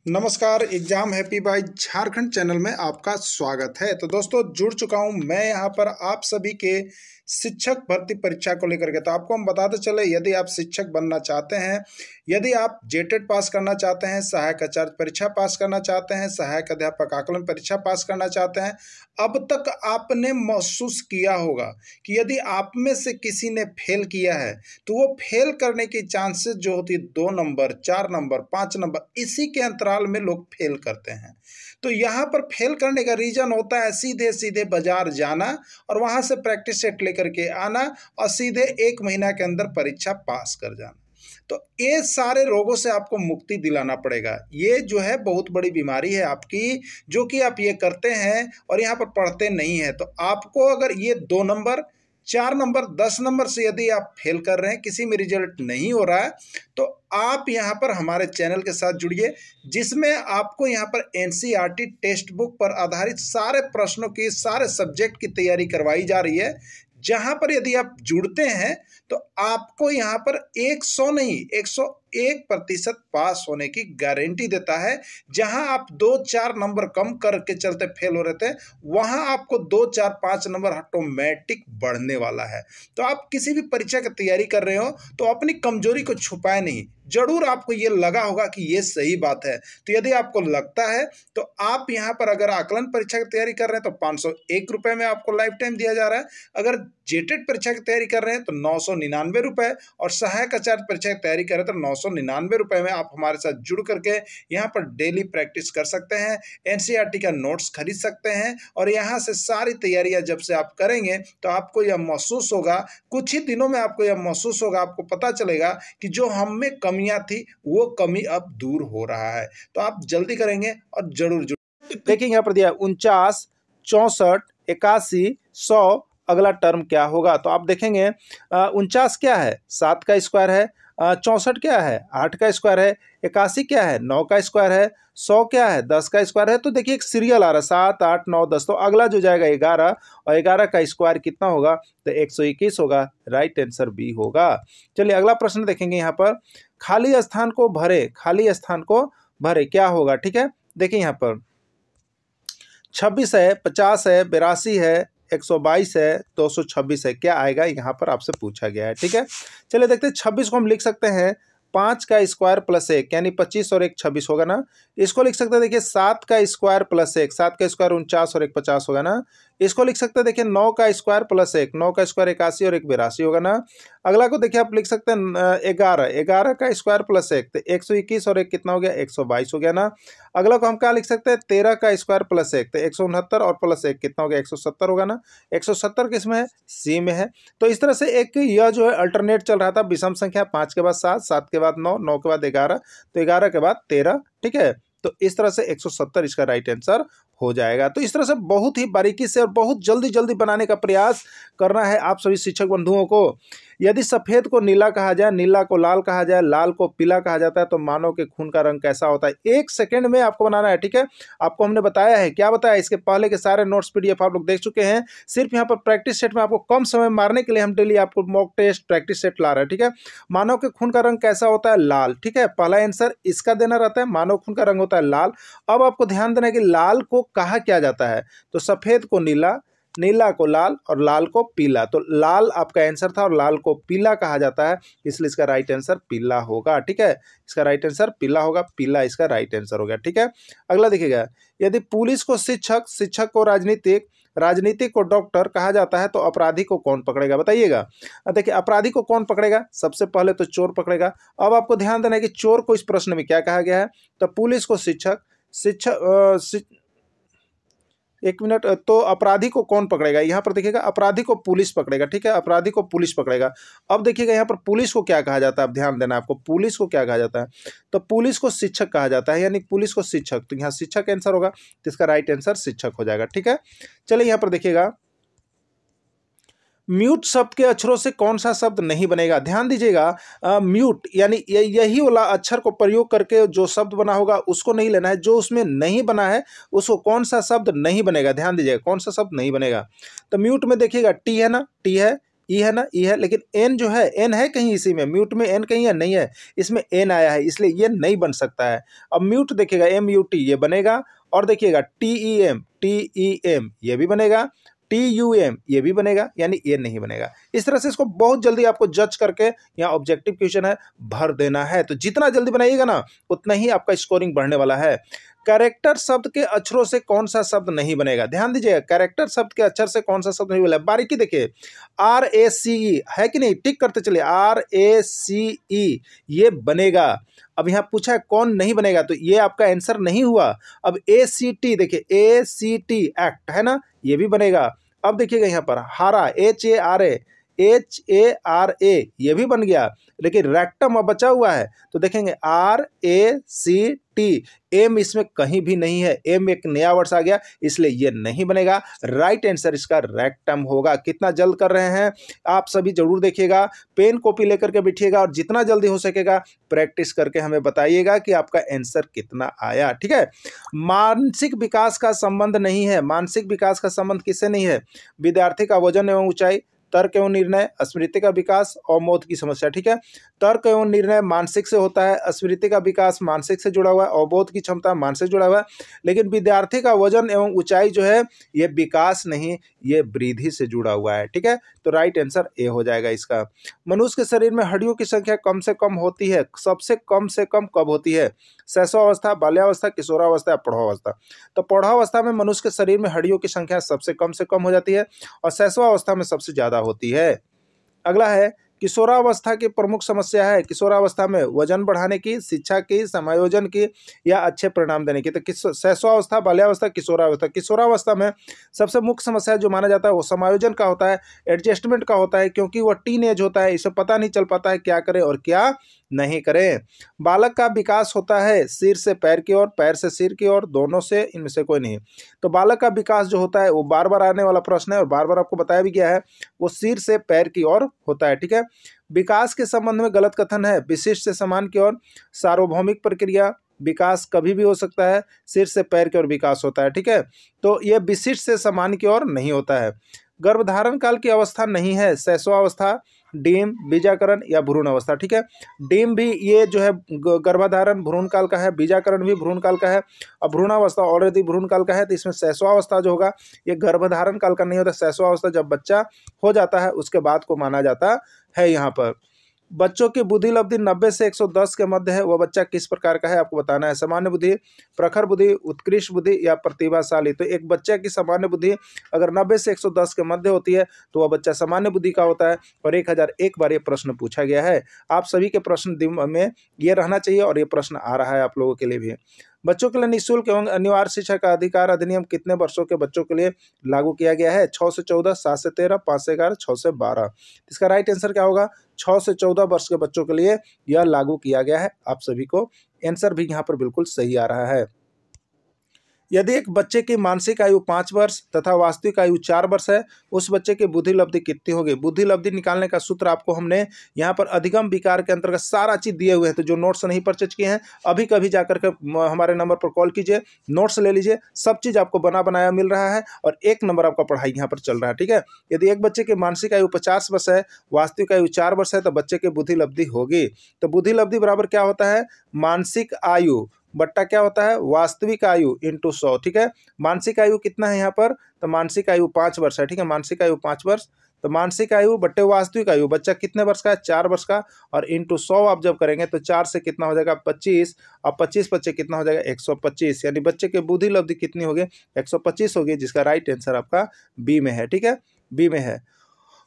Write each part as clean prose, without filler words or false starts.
नमस्कार। Exam happy by Jharkhand channel में आपका स्वागत है। तो दोस्तों जुड़ चुका हूं मैं यहां पर आप सभी के शिक्षक भर्ती परीक्षा को लेकर के। तो आपको हम बताते चले, यदि आप शिक्षक बनना चाहते हैं, यदि आप जेटेट पास करना चाहते हैं, सहायक आचार्य परीक्षा पास करना चाहते हैं, सहायक अध्यापक आकलन परीक्षा पास करना चाहते हैं, अब तक आपने महसूस किया होगा कि यदि आप में से किसी ने फेल किया है तो वो फेल करने की चांसेस जो होती है 2 नंबर, 4 नंबर, 5 नंबर, इसी के अंतराल में लोग फेल करते हैं। तो यहाँ पर फेल करने का रीजन होता है सीधे सीधे बाजार जाना और वहां से प्रैक्टिस सेट लेकर के आना और सीधे 1 महीना के अंदर परीक्षा पास कर जाना। तो ये सारे रोगों से आपको मुक्ति दिलाना पड़ेगा। ये जो है बहुत बड़ी बीमारी है आपकी, जो कि आप ये करते हैं और यहाँ पर पढ़ते नहीं हैं। तो आपको अगर ये 2 नंबर, 4 नंबर, 10 नंबर से यदि आप फेल कर रहे हैं, किसी में रिजल्ट नहीं हो रहा है, तो आप यहाँ पर हमारे चैनल के साथ जुड़िए, जिसमें आपको यहाँ पर एनसीईआरटी टेक्स्ट बुक पर आधारित सारे प्रश्नों की, सारे सब्जेक्ट की तैयारी करवाई जा रही है। जहाँ पर यदि आप जुड़ते हैं तो आपको यहाँ पर 100 नहीं 101% पास होने की गारंटी देता है। जहाँ आप 2-4 नंबर कम करके चलते फेल हो रहे थे, वहाँ आपको 2-4-5 नंबर ऑटोमेटिक बढ़ने वाला है। तो आप किसी भी परीक्षा की तैयारी कर रहे हो तो अपनी कमजोरी को छुपाए नहीं। जरूर आपको ये लगा होगा कि ये सही बात है। तो यदि आपको लगता है तो आप यहाँ पर अगर आकलन परीक्षा की तैयारी कर रहे हैं तो 501 रुपये में आपको लाइफ टाइम दिया जा रहा है। अगर जेटेट परीक्षा की तैयारी कर रहे हैं तो 999 रुपये, और सहायक आचार्य परीक्षा की तैयारी कर रहे हैं तो 999 रुपये में आप हमारे साथ जुड़ करके यहाँ पर डेली प्रैक्टिस कर सकते हैं, एनसीईआरटी का नोट्स खरीद सकते हैं। और यहाँ से सारी तैयारियाँ जब से आप करेंगे तो आपको यह महसूस होगा, कुछ ही दिनों में आपको यह महसूस होगा, आपको पता चलेगा कि जो हम में कमियां थी वो कमी अब दूर हो रहा है। तो आप जल्दी करेंगे और जरूर देखिए यहाँ पर दिया 49, 64, 81, 100, अगला टर्म क्या होगा। तो आप देखेंगे 49 क्या है, 7 का स्क्वायर है, 64 क्या है, 8 का स्क्वायर है, 81 क्या है, 9 का स्क्वायर है, 100 क्या है, 10 का स्क्वायर है। तो देखिए एक सीरियल आ रहा है 7, 8, 9, 10। तो अगला जो जाएगा 11, और 11 का स्क्वायर कितना होगा, तो 121 होगा। राइट आंसर बी होगा। चलिए अगला प्रश्न देखेंगे यहाँ पर, खाली स्थान को भरे, खाली स्थान को भरे क्या होगा। ठीक है, देखिए यहाँ पर 26 है, 50 है, 82 है, 122 है, 226 है, क्या आएगा यहाँ पर आपसे पूछा गया है। ठीक है, चलिए देखते हैं। 26 को हम लिख सकते हैं 5 का स्क्वायर प्लस 1, यानी 25 और 1 26 होगा ना। इसको लिख सकते हैं देखिए 7 का स्क्वायर प्लस 1, 7 का स्क्वायर 49 और 1 50 होगा ना। इसको लिख सकते हैं देखिए 9 का स्क्वायर प्लस 1, 9 का स्क्वायर 81 और 1 82 होगा ना। अगला को देखिए आप लिख सकते हैं 11, 11 का स्क्वायर प्लस 1, तो 121 और 1 कितना हो गया, 122 हो गया ना। अगला को हम क्या लिख सकते हैं 13 का स्क्वायर प्लस 1, तो 169 और प्लस 1 कितना हो गया, 170 होगा ना। 170 किस में है, सी में है। तो इस तरह से एक यह जो है अल्टरनेट चल रहा था, विषम संख्या 5 के बाद 7, 7 के बाद 9, 9 के बाद 11, तो 11 के बाद 13। ठीक है, तो इस तरह से 170 इसका राइट आंसर हो जाएगा। तो इस तरह से बहुत ही बारीकी से और बहुत जल्दी जल्दी बनाने का प्रयास करना है आप सभी शिक्षक बंधुओं को। यदि सफ़ेद को नीला कहा जाए, नीला को लाल कहा जाए, लाल को पीला कहा जाता है, तो मानव के खून का रंग कैसा होता है। 1 सेकंड में आपको बनाना है। ठीक है, आपको हमने बताया है, क्या बताया, इसके पहले के सारे नोट्स पीडीएफ आप लोग देख चुके हैं। सिर्फ यहाँ पर प्रैक्टिस सेट में आपको कम समय मारने के लिए हम डेली आपको मॉक टेस्ट प्रैक्टिस सेट ला रहे हैं। ठीक है, मानव के खून का रंग कैसा होता है, लाल। ठीक है, पहला आंसर इसका देना रहता है, मानव खून का रंग होता है लाल। अब आपको ध्यान देना है कि लाल को कहा क्या जाता है, तो सफ़ेद को नीला, नीला को लाल और लाल को पीला। तो लाल आपका आंसर था और लाल को पीला कहा जाता है, इसलिए इसका राइट आंसर पीला होगा। ठीक है, इसका राइट आंसर पीला होगा, पीला इसका राइट आंसर हो गया। ठीक है, अगला देखिएगा, यदि पुलिस को शिक्षक, शिक्षक को राजनीतिक, राजनीतिक को डॉक्टर कहा जाता है, तो अपराधी को कौन पकड़ेगा, बताइएगा। देखिए अपराधी को कौन पकड़ेगा, सबसे पहले तो चोर पकड़ेगा। अब आपको ध्यान देना है कि चोर को इस प्रश्न में क्या कहा गया है, तो पुलिस को शिक्षक, एक मिनट, तो अपराधी को कौन पकड़ेगा, यहाँ पर देखिएगा अपराधी को पुलिस पकड़ेगा। ठीक है, अपराधी को पुलिस पकड़ेगा। अब देखिएगा यहाँ पर पुलिस को क्या कहा जाता है, अब ध्यान देना आपको, पुलिस को क्या कहा जाता है, तो पुलिस को शिक्षक कहा जाता है, यानी पुलिस को शिक्षक। तो यहाँ शिक्षक आंसर होगा, तो इसका राइट आंसर शिक्षक हो जाएगा। ठीक है, चलिए यहाँ पर देखिएगा, म्यूट शब्द के अक्षरों से कौन सा शब्द नहीं बनेगा। ध्यान दीजिएगा, म्यूट यानी यही वाला अक्षर को प्रयोग करके जो शब्द बना होगा उसको नहीं लेना है, जो उसमें नहीं बना है उसको कौन सा शब्द नहीं बनेगा। ध्यान दीजिएगा कौन सा शब्द नहीं बनेगा। तो म्यूट में देखिएगा टी है ना, टी है, ई है ना, ई है, लेकिन एन जो है, एन है कहीं इसी में, म्यूट में एन कहीं है, नहीं है, इसमें एन आया है, इसलिए ये नहीं बन सकता है। अब म्यूट देखिएगा, एम यू टी ये बनेगा, और देखिएगा टी ई एम ये भी बनेगा, टी यू एम ये भी बनेगा, यानी ये नहीं बनेगा। इस तरह से इसको बहुत जल्दी आपको जज करके, यहाँ ऑब्जेक्टिव क्वेश्चन है, भर देना है। तो जितना जल्दी बनाइएगा ना, उतना ही आपका स्कोरिंग बढ़ने वाला है। कैरेक्टर शब्द के अक्षरों से कौन सा शब्द नहीं बनेगा? ध्यान दीजिएगा, कैरेक्टर शब्द के अक्षर से कौन सा शब्द नहीं बनेगा। बारीकी देखिए, RACE है कि नहीं, टिक करते चलिए, RACE ये बनेगा। अब यहाँ पूछा है कौन नहीं बनेगा, तो ये आपका आंसर नहीं हुआ। अब ACT देखिए, ACT एक्ट है ना, ये भी बनेगा। अब देखिएगा यहाँ पर हारा, HARA ये भी बन गया, लेकिन रेक्टम अब बचा हुआ है, तो देखेंगे RACT, एम इसमें कहीं भी नहीं है, एम एक नया वर्ड आ गया, इसलिए ये नहीं बनेगा। राइट आंसर इसका रेक्टम होगा। कितना जल्द कर रहे हैं आप सभी, जरूर देखिएगा, पेन कॉपी लेकर के बैठिएगा और जितना जल्दी हो सकेगा प्रैक्टिस करके हमें बताइएगा कि आपका आंसर कितना आया। ठीक है, मानसिक विकास का संबंध नहीं है। मानसिक विकास का संबंध किससे नहीं है? विद्यार्थी का वजन एवं ऊंचाई, तर्क एवं निर्णय, स्मृति का विकास और मौत की समस्या। ठीक है, तर्क एवं निर्णय मानसिक से होता है, स्मृति का विकास मानसिक से जुड़ा हुआ है, अवबोध की क्षमता मानसिक जुड़ा हुआ है, लेकिन विद्यार्थी का वजन एवं ऊंचाई जो है ये विकास नहीं, ये वृद्धि से जुड़ा हुआ है। ठीक है, तो राइट आंसर ए हो जाएगा इसका। मनुष्य के शरीर में हड्डियों की संख्या कम से कम होती है, सबसे कम से कम कब होती है? शैशवावस्था, बाल्यावस्था, किशोरावस्था या प्रौढ़ावस्था? तो प्रौढ़ावस्था में मनुष्य के शरीर में हड्डियों की संख्या सबसे कम से कम हो जाती है, और शैशवावस्था में सबसे ज्यादा होती है। अगला है, किशोरावस्था की प्रमुख समस्या है, किशोरावस्था में वजन बढ़ाने की, शिक्षा की, समायोजन की या अच्छे परिणाम देने की। तो शैशवावस्था, बाल्यावस्था, किशोरावस्था। किशोरावस्था में सबसे मुख्य समस्या जो माना जाता है वो समायोजन का होता है, एडजस्टमेंट का होता है, क्योंकि वह टीन एज होता है, इसे पता नहीं चल पाता है क्या करे और क्या नहीं करें। बालक का विकास होता है सिर से पैर की ओर, पैर से सिर की ओर, दोनों से, इनमें से कोई नहीं। तो बालक का विकास जो होता है वो बार बार आने वाला प्रश्न है और बार बार आपको बताया भी गया है, वो सिर से पैर की ओर होता है। ठीक है, विकास के संबंध में गलत कथन है, विशिष्ट से समान की ओर, सार्वभौमिक प्रक्रिया, विकास कभी भी हो सकता है, सिर से पैर की ओर विकास होता है। ठीक है, तो यह विशिष्ट से समान की ओर नहीं होता है। गर्भधारण काल की अवस्था नहीं है, शैशवावस्था, डीम, बीजाकरण या भ्रूण अवस्था। ठीक है, डीम भी ये जो है गर्भाधारण भ्रूण काल का है, बीजाकरण भी भ्रूण काल का है, और भ्रूणावस्था ऑलरेडी भ्रूण काल का है, तो इसमें शैशवावस्था जो होगा ये गर्भधारण काल का नहीं होता। शैशवावस्था जब बच्चा हो जाता है उसके बाद को माना जाता है। यहाँ पर बच्चों की बुद्धि लब्धि 90 से 110 के मध्य है, वह बच्चा किस प्रकार का है आपको बताना है। सामान्य बुद्धि, प्रखर बुद्धि, उत्कृष्ट बुद्धि या प्रतिभाशाली। तो एक बच्चे की सामान्य बुद्धि अगर 90 से 110 के मध्य होती है तो वह बच्चा सामान्य बुद्धि का होता है। और 1001 बार ये प्रश्न पूछा गया है, आप सभी के प्रश्न दिमाग में ये रहना चाहिए, और ये प्रश्न आ रहा है आप लोगों के लिए भी। बच्चों के लिए निःशुल्क एवं अनिवार्य शिक्षा का अधिकार अधिनियम कितने वर्षों के बच्चों के लिए लागू किया गया है? 6 से 14, 7 से 13, 5 से 11, 6 से 12। इसका राइट आंसर क्या होगा? 6 से 14 वर्ष के बच्चों के लिए यह लागू किया गया है। आप सभी को आंसर भी यहाँ पर बिल्कुल सही आ रहा है। यदि एक बच्चे की मानसिक आयु 5 वर्ष तथा वास्तविक आयु 4 वर्ष है, उस बच्चे की बुद्धि लब्धि कितनी होगी? बुद्धि लब्धि निकालने का सूत्र आपको हमने यहाँ पर अधिगम विकार के अंतर्गत सारा चीज दिए हुए हैं। तो जो नोट्स नहीं परचेज किए हैं अभी कभी जाकर के हमारे नंबर पर कॉल कीजिए, नोट्स ले लीजिए, सब चीज़ आपको बना बनाया मिल रहा है और 1 नंबर आपका पढ़ाई यहाँ पर चल रहा है। ठीक है, यदि एक बच्चे की मानसिक आयु 50 वर्ष है, वास्तविक आयु 4 वर्ष है, तो बच्चे की बुद्धि लब्धि होगी। तो बुद्धि लब्धि बराबर क्या होता है? मानसिक आयु बट्टा क्या होता है? वास्तविक आयु इंटू 100। ठीक है, मानसिक आयु कितना है यहाँ पर? तो मानसिक आयु 5 वर्ष है। ठीक है, मानसिक आयु 5 वर्ष, तो मानसिक आयु बट्टे वास्तविक आयु, बच्चा कितने वर्ष का है? 4 वर्ष का, और इंटू 100 आप जब करेंगे तो 4 से कितना हो जाएगा? 25, और 25 बच्चे कितना हो जाएगा? 125, यानी बच्चे की बुद्धि लब्धि कितनी होगी? 125 होगी, जिसका राइट आंसर आपका बी में है। ठीक है, बी में है।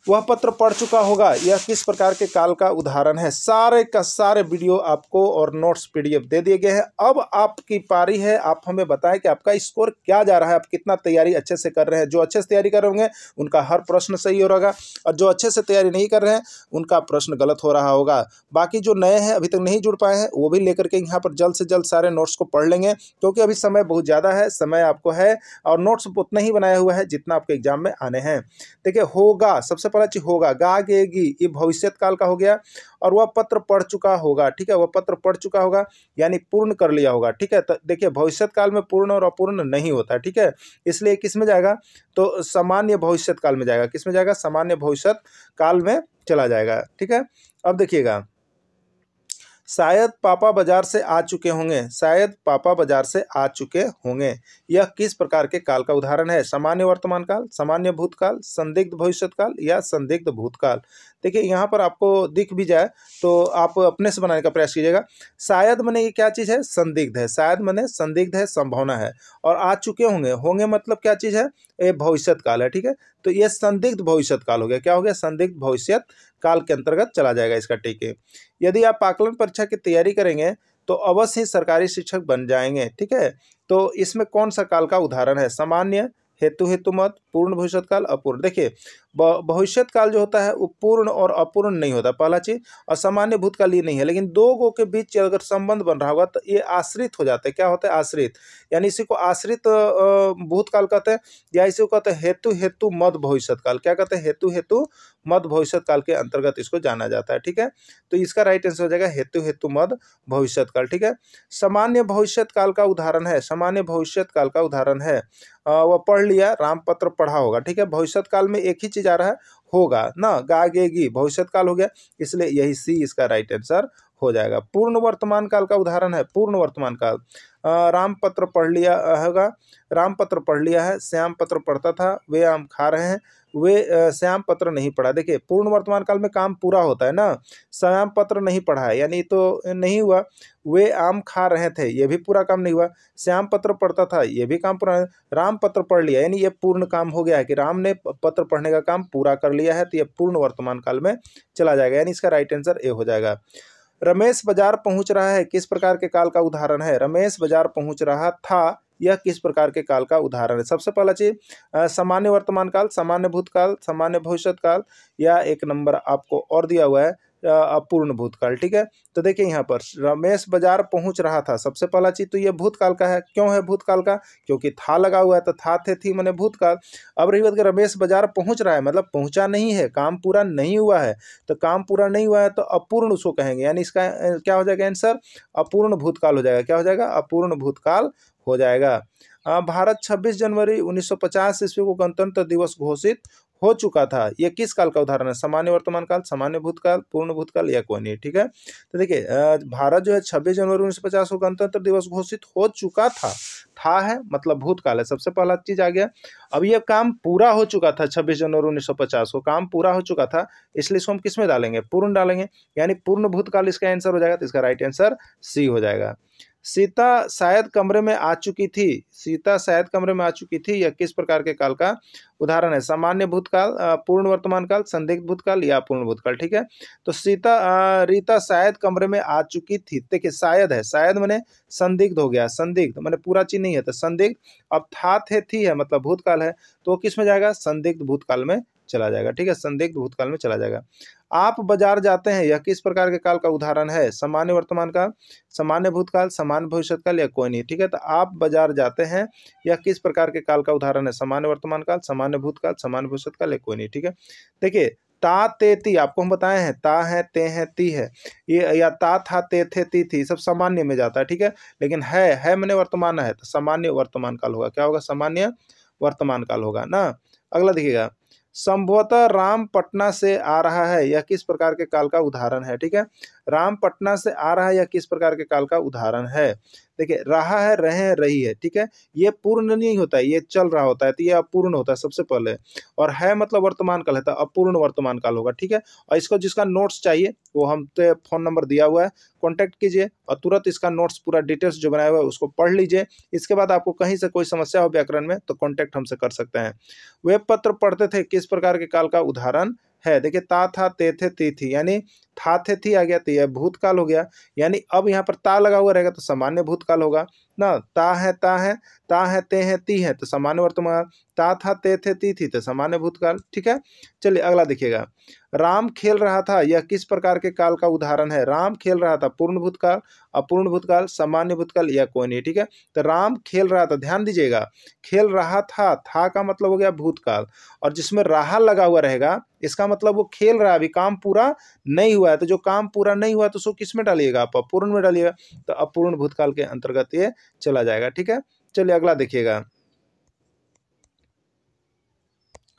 वह पत्र पढ़ चुका होगा, यह किस प्रकार के काल का उदाहरण है? सारे का सारे वीडियो आपको और नोट्स पीडीएफ दे दिए गए हैं। अब आपकी पारी है, आप हमें बताएं कि आपका स्कोर क्या जा रहा है, आप कितना तैयारी अच्छे से कर रहे हैं। जो अच्छे से तैयारी कर रहे होंगे उनका हर प्रश्न सही हो रहेगा, और जो अच्छे से तैयारी नहीं कर रहे हैं उनका प्रश्न गलत हो रहा होगा। बाकी जो नए हैं अभी तक नहीं जुड़ पाए हैं वो भी लेकर के यहाँ पर जल्द से जल्द सारे नोट्स को पढ़ लेंगे, क्योंकि अभी समय बहुत ज़्यादा है, समय आपको है, और नोट्स उतना ही बनाया हुआ है जितना आपके एग्जाम में आने हैं। देखिए होगा, सबसे पहला चीज होगा, गागेगी, ये भविष्यत काल का हो गया। और वह पत्र पढ़ चुका होगा, ठीक है, वह पत्र पढ़ चुका होगा यानी पूर्ण कर लिया होगा, ठीक है। तो देखिए भविष्यत काल में पूर्ण और अपूर्ण नहीं होता, ठीक है, इसलिए किस में जाएगा, तो सामान्य भविष्यत काल में जाएगा। किस में जाएगा, सामान्य भविष्यत काल में चला जाएगा, ठीक है। अब देखिएगा, शायद पापा बाजार से आ चुके होंगे, शायद पापा बाजार से आ चुके होंगे, यह किस प्रकार के काल का उदाहरण है, सामान्य वर्तमान काल, सामान्य भूतकाल, संदिग्ध भविष्यत काल या संदिग्ध भूतकाल। देखिए यहाँ पर आपको दिख भी जाए तो आप अपने से बनाने का प्रयास कीजिएगा। शायद माने ये क्या चीज़ है, संदिग्ध है, शायद माने संदिग्ध है, संभावना है। और आ चुके होंगे, होंगे मतलब क्या चीज़ है, ये भविष्यत काल है, ठीक है। तो ये संदिग्ध भविष्यत काल हो गया, क्या हो गया, संदिग्ध भविष्यत काल के अंतर्गत चला जाएगा इसका, ठीक है। यदि आप आकलन परीक्षा की तैयारी करेंगे तो अवश्य ही सरकारी शिक्षक बन जाएंगे, ठीक है। तो इसमें कौन सा काल का उदाहरण है, सामान्य, हेतु हेतुमत, पूर्ण भविष्यत काल, अपूर्ण। देखिए भविष्यत काल जो होता है वो पूर्ण और अपूर्ण नहीं होता, पहला चीज। और सामान्य भूतकाल ये नहीं है, लेकिन दो गो के बीच अगर संबंध बन रहा होगा तो ये आश्रित हो जाते हैं, क्या होता है, आश्रित, यानी इसी को आश्रित भूतकाल कहते हैं, या इसी को कहते हैं हेतु हेतु मद भविष्यत काल। क्या कहते हैं, हेतु हेतु मद भविष्यत काल के अंतर्गत इसको जाना जाता है, ठीक है। तो इसका राइट आंसर हो जाएगा हेतु हेतु मद भविष्यत काल, ठीक है। सामान्य भविष्यत काल का उदाहरण है, सामान्य भविष्यत काल का उदाहरण है, वह पढ़ लिया, रामपत्र पढ़ा होगा, ठीक है। भविष्यत काल में एक ही चीज आ रहा है, होगा ना, गागेगी, भविष्यत काल हो गया, इसलिए यही सी इसका राइट आंसर हो जाएगा। पूर्ण वर्तमान काल का उदाहरण है, पूर्ण वर्तमान काल, रामपत्र पढ़ लिया होगा, रामपत्र पढ़ लिया है, श्याम पत्र पढ़ता था, वे आम खा रहे हैं, वे श्याम पत्र नहीं पढ़ा। देखिए पूर्ण वर्तमान काल में काम पूरा होता है ना, श्याम पत्र नहीं पढ़ा है यानी तो नहीं हुआ, वे आम खा रहे थे ये भी पूरा काम नहीं हुआ, श्याम पत्र पढ़ता था ये भी काम पूरा, राम पत्र पढ़ लिया यानी ये पूर्ण काम हो गया है कि राम ने पत्र पढ़ने का काम पूरा कर लिया है, तो ये पूर्ण वर्तमान काल में चला जाएगा, यानी इसका राइट आंसर ए हो जाएगा। रमेश बाजार पहुंच रहा है किस प्रकार के काल का उदाहरण है, रमेश बाजार पहुंच रहा था, यह किस प्रकार के काल का उदाहरण है। सबसे पहला चीज सामान्य वर्तमान काल, सामान्य भूतकाल, सामान्य भविष्यत काल, या एक नंबर आपको और दिया हुआ है अपूर्ण भूतकाल, ठीक है। तो देखिए यहाँ पर रमेश बाजार पहुंच रहा था, सबसे पहला चीज तो ये भूतकाल का है। क्यों है भूतकाल का, क्योंकि था लगा हुआ है, तो था थे थी मैंने भूतकाल। अब रही बात कि रमेश बाजार पहुंच रहा है मतलब पहुंचा नहीं है, काम पूरा नहीं हुआ है, तो काम पूरा नहीं हुआ है तो अपूर्ण उसको कहेंगे, यानी इसका क्या हो जाएगा आंसर, अपूर्ण भूतकाल हो जाएगा। क्या हो जाएगा, अपूर्ण भूतकाल हो जाएगा। भारत 26 जनवरी 1950 ईस्वी को गणतंत्र दिवस घोषित हो चुका था, यह किस काल का उदाहरण है, सामान्य वर्तमान काल, सामान्य भूतकाल, पूर्ण भूतकाल, या कोई नहीं, ठीक है। तो देखिए भारत जो है 26 जनवरी 1950 को गणतंत्र दिवस घोषित हो चुका था है मतलब भूतकाल है, सबसे पहला चीज आ गया। अब ये काम पूरा हो चुका था 26 जनवरी 1950 को, काम पूरा हो चुका था, इसलिए इसको हम किस में डालेंगे, पूर्ण डालेंगे, यानी पूर्ण भूतकाल इसका आंसर हो जाएगा। तो इसका राइट आंसर सी हो जाएगा। सीता शायद कमरे में आ चुकी थी, सीता शायद कमरे में आ चुकी थी, यह किस प्रकार के काल का उदाहरण है, सामान्य भूतकाल, पूर्ण वर्तमान काल, संदिग्ध भूतकाल, या पूर्ण भूतकाल, ठीक है। तो रीता शायद कमरे में आ चुकी थी, देखिए शायद है, शायद मैंने संदिग्ध हो गया, संदिग्ध मैंने पूरा चीज नहीं है तो संदिग्ध। अब था थे थी है मतलब भूतकाल है, तो किस में जाएगा, संदिग्ध भूतकाल में चला जाएगा, ठीक है, संदिग्ध भूतकाल में चला जाएगा। आप बाजार जाते हैं, यह किस प्रकार के काल का उदाहरण है, सामान्य वर्तमान काल, सामान्य भूतकाल, सामान्य भविष्यत काल, या कोई नहीं, ठीक है। तो आप बाजार जाते हैं, यह किस प्रकार के काल का उदाहरण है, सामान्य वर्तमान काल, सामान्य भूतकाल, सामान्य भविष्यत काल, या कोई नहीं, ठीक है। देखिए ता ते ती आपको हम बताए हैं, ता है ते है ती है, ये या ता था ते थे ती थी, सब सामान्य में जाता है, ठीक है। लेकिन है मैंने वर्तमान है तो सामान्य वर्तमान काल होगा, क्या होगा, सामान्य वर्तमान काल होगा ना। अगला देखिएगा, संभवतः राम पटना से आ रहा है, यह किस प्रकार के काल का उदाहरण है, ठीक है। राम पटना से आ रहा है, यह किस प्रकार के काल का उदाहरण है। देखिए रहा है, रहे हैं, रही है, ठीक है, ये पूर्ण नहीं होता है, ये चल रहा होता है, तो ये अपूर्ण होता है सबसे पहले। और है मतलब वर्तमान काल है तो अपूर्ण वर्तमान काल होगा, ठीक है। और इसको जिसका नोट्स चाहिए वो हम पे फोन नंबर दिया हुआ है, कॉन्टैक्ट कीजिए और तुरंत इसका नोट्स पूरा डिटेल्स जो बनाया हुआ है उसको पढ़ लीजिए। इसके बाद आपको कहीं से कोई समस्या हो व्याकरण में तो कॉन्टैक्ट हमसे कर सकते हैं। वे पत्र पढ़ते थे किस प्रकार के काल का उदाहरण है, देखिए ता था ते थे ती थी, यानी था थे थी आ गया तो यह भूतकाल हो गया, यानी अब यहाँ पर ता लगा हुआ रहेगा तो सामान्य भूतकाल होगा ना, ता है ता है, ते हैं, ती है तो सामान्य वर्तमान, ता था, ते थे, ती थी तो सामान्य भूतकाल। ठीक है, चलिए अगला देखिएगा। राम खेल रहा था, यह किस प्रकार के काल का उदाहरण है? राम खेल रहा था पूर्ण भूतकाल, अपूर्ण भूतकाल, सामान्य भूतकाल या कोई नहीं। ठीक है, तो राम खेल रहा था, ध्यान दीजिएगा, खेल रहा था का मतलब हो गया भूतकाल, और जिसमें रहा लगा हुआ रहेगा इसका मतलब वो खेल रहा है, अभी काम पूरा नहीं हुआ है। तो जो काम पूरा नहीं हुआ है तो उसको किस में डालिएगा आप? अपूर्ण में डालिएगा, तो अपूर्ण भूतकाल के अंतर्गत ये चला जाएगा। ठीक है, चलिए अगला देखिएगा।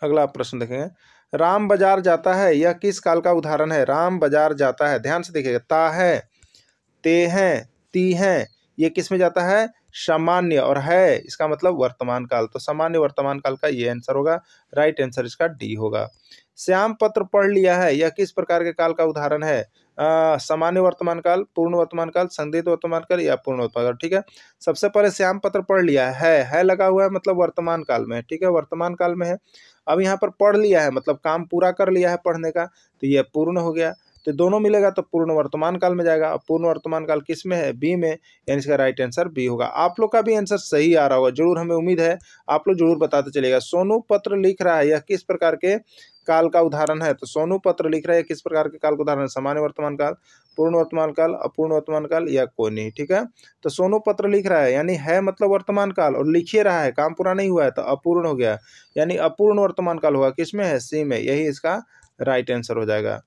अगला प्रश्न देखेंगे, राम बाजार जाता है, यह किस काल का उदाहरण है? राम बाजार जाता है, ध्यान से देखिएगा, ता है, ते हैं, ती हैं, ये किस में जाता है? सामान्य, और है इसका मतलब वर्तमान काल, तो सामान्य वर्तमान काल का ये आंसर होगा। राइट आंसर इसका डी होगा। श्याम पत्र पढ़ लिया है, यह किस प्रकार के काल का उदाहरण है? सामान्य वर्तमान काल, पूर्ण वर्तमान काल, संदिग्ध वर्तमान काल या पूर्ण वर्तमान काल। ठीक है, सबसे पहले श्याम पत्र पढ़ लिया है लगा हुआ है मतलब वर्तमान काल में। ठीक है, वर्तमान काल में है। अब यहाँ पर पढ़ लिया है मतलब काम पूरा कर लिया है पढ़ने का, तो यह पूर्ण हो गया। तो दोनों मिलेगा तो पूर्ण वर्तमान काल में जाएगा। अब पूर्ण वर्तमान काल किस में है? बी में, यानी इसका राइट आंसर बी होगा। आप लोग का भी आंसर सही आ रहा होगा जरूर, हमें उम्मीद है आप लोग जरूर बताते चलिएगा। सोनू पत्र लिख रहा है, यह किस प्रकार के काल का उदाहरण है? तो सोनू पत्र लिख रहा है, किस प्रकार के काल का उदाहरण है? सामान्य वर्तमान काल, पूर्ण वर्तमान काल, अपूर्ण वर्तमान काल या कोई नहीं। ठीक है, तो सोनू पत्र लिख रहा है यानी है मतलब वर्तमान काल, और लिख ही रहा है, काम पूरा नहीं हुआ है तो अपूर्ण हो गया, यानी अपूर्ण वर्तमान काल होगा। किसमें है? सी में, यही इसका राइट आंसर हो जाएगा।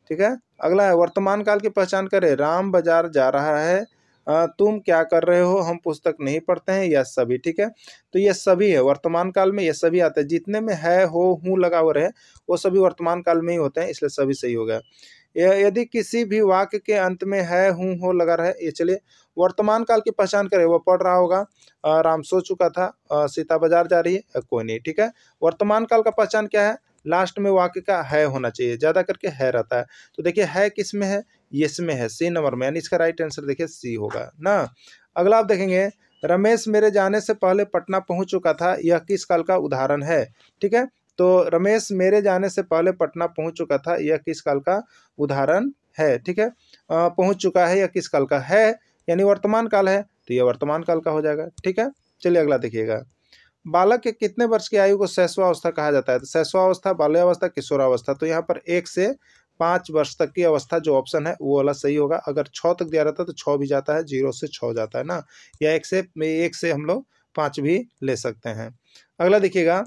ठीक है, अगला है वर्तमान काल की पहचान करें। राम बाजार जा रहा है, तुम क्या कर रहे हो, हम पुस्तक नहीं पढ़ते हैं, यह सभी। ठीक है, तो ये सभी है वर्तमान काल में, ये सभी आते हैं। जितने में है, हो, हूँ लगा हुआ रहे वो सभी वर्तमान काल में ही होते हैं, इसलिए सभी सही हो गया। यदि किसी भी वाक्य के अंत में है, हूँ, हो लगा रहे, ये चलिए वर्तमान काल की पहचान करें। वो पढ़ रहा होगा, राम सो चुका था, सीता बाजार जा रही है, कोई नहीं। ठीक है, वर्तमान काल का पहचान क्या है? लास्ट में वाक्य का है होना चाहिए, ज्यादा करके है रहता है। तो देखिए है किस में है? यस में है, सी नंबर में, यानी इसका राइट आंसर देखिए सी होगा ना। अगला आप देखेंगे, रमेश मेरे जाने से पहले पटना पहुंच चुका था, यह किस काल का उदाहरण है? ठीक है, तो रमेश मेरे जाने से पहले पटना पहुंच चुका था, यह किस काल का उदाहरण है? ठीक है, पहुंच चुका है, यह किस काल का है? यानी वर्तमान काल है, तो यह वर्तमान काल का हो जाएगा। ठीक है, चलिए अगला देखिएगा। बालक के कितने वर्ष की आयु को शैशवावस्था कहा जाता है? तो शैशवावस्था, बाल्यावस्था, किशोरावस्था, तो यहाँ पर 1 से 5 वर्ष तक की अवस्था जो ऑप्शन है वो वाला सही होगा। अगर 6 तक दिया रहता है तो 6 भी जाता है, 0 से 6 जाता है ना, या 1 से हम लोग 5 भी ले सकते हैं। अगला देखिएगा,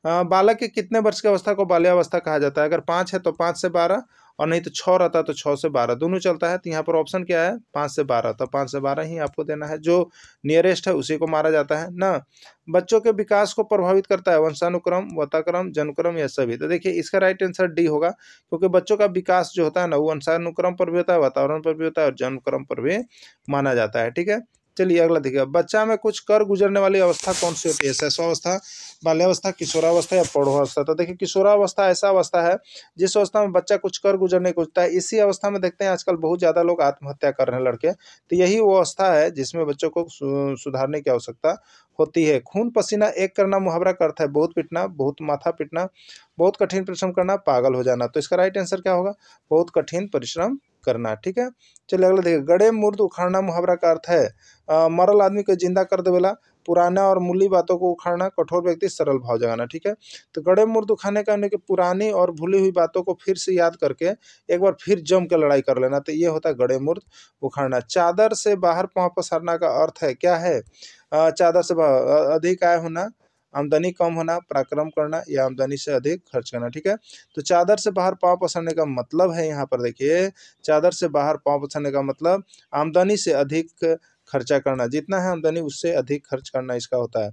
बालक के कितने वर्ष की अवस्था को बाल्यावस्था कहा जाता है? अगर 5 है तो 5 से 12, और नहीं तो 6 रहता है तो 6 से 12, दोनों चलता है। तो यहाँ पर ऑप्शन क्या है? 5 से 12, तो 5 से 12 ही आपको देना है, जो नियरेस्ट है उसी को मारा जाता है ना। बच्चों के विकास को प्रभावित करता है वंशानुक्रम, वाताक्रम, जन्मक्रम या सभी? तो देखिए इसका राइट आंसर डी होगा, क्योंकि बच्चों का विकास जो होता है ना वो वंशानुक्रम पर भी होता है, वातावरण पर भी होता है और जन्मक्रम पर भी माना जाता है। ठीक है, चलिए अगला देखिए, बच्चा में कुछ कर गुजरने वाली अवस्था कौन सी होती है? शैशवावस्था, बाल्यावस्था, किशोरावस्था या प्रौढ़ावस्था? तो देखिए किशोरावस्था ऐसा अवस्था है जिस अवस्था में बच्चा कुछ कर गुजरने को होता है। इसी अवस्था में देखते हैं आजकल बहुत ज़्यादा लोग आत्महत्या कर रहे हैं लड़के, तो यही वो अवस्था है जिसमें बच्चों को सुधारने की आवश्यकता होती है। खून पसीना एक करना मुहावरा का अर्थ है बहुत पीटना, बहुत माथा पीटना, बहुत कठिन परिश्रम करना, पागल हो जाना। तो इसका राइट आंसर क्या होगा? बहुत कठिन परिश्रम करना। ठीक है, चलिए अगला देखिए, गड़े मुर्द उखाड़ना मुहावरा का अर्थ है मरल आदमी को जिंदा कर देवेला, पुराना और मूली बातों को उखाड़ना, कठोर व्यक्ति सरल भाव जगाना। ठीक है, तो गड़े मुर्द उखाड़ने का यानी कि पुरानी और भूली हुई बातों को फिर से याद करके एक बार फिर जम के लड़ाई कर लेना, तो ये होता है गड़े मुर्द उखाड़ना। चादर से बाहर पाँव पसारना का अर्थ है क्या है? चादर से अधिक आय होना, आमदनी कम होना, पराक्रम करना या आमदनी से अधिक खर्च करना। ठीक है, तो चादर से बाहर पाँव पसारने का मतलब है, यहाँ पर देखिए चादर से बाहर पाँव पसारने का मतलब आमदनी से अधिक खर्चा करना, जितना है आमदनी उससे अधिक खर्च करना इसका होता है।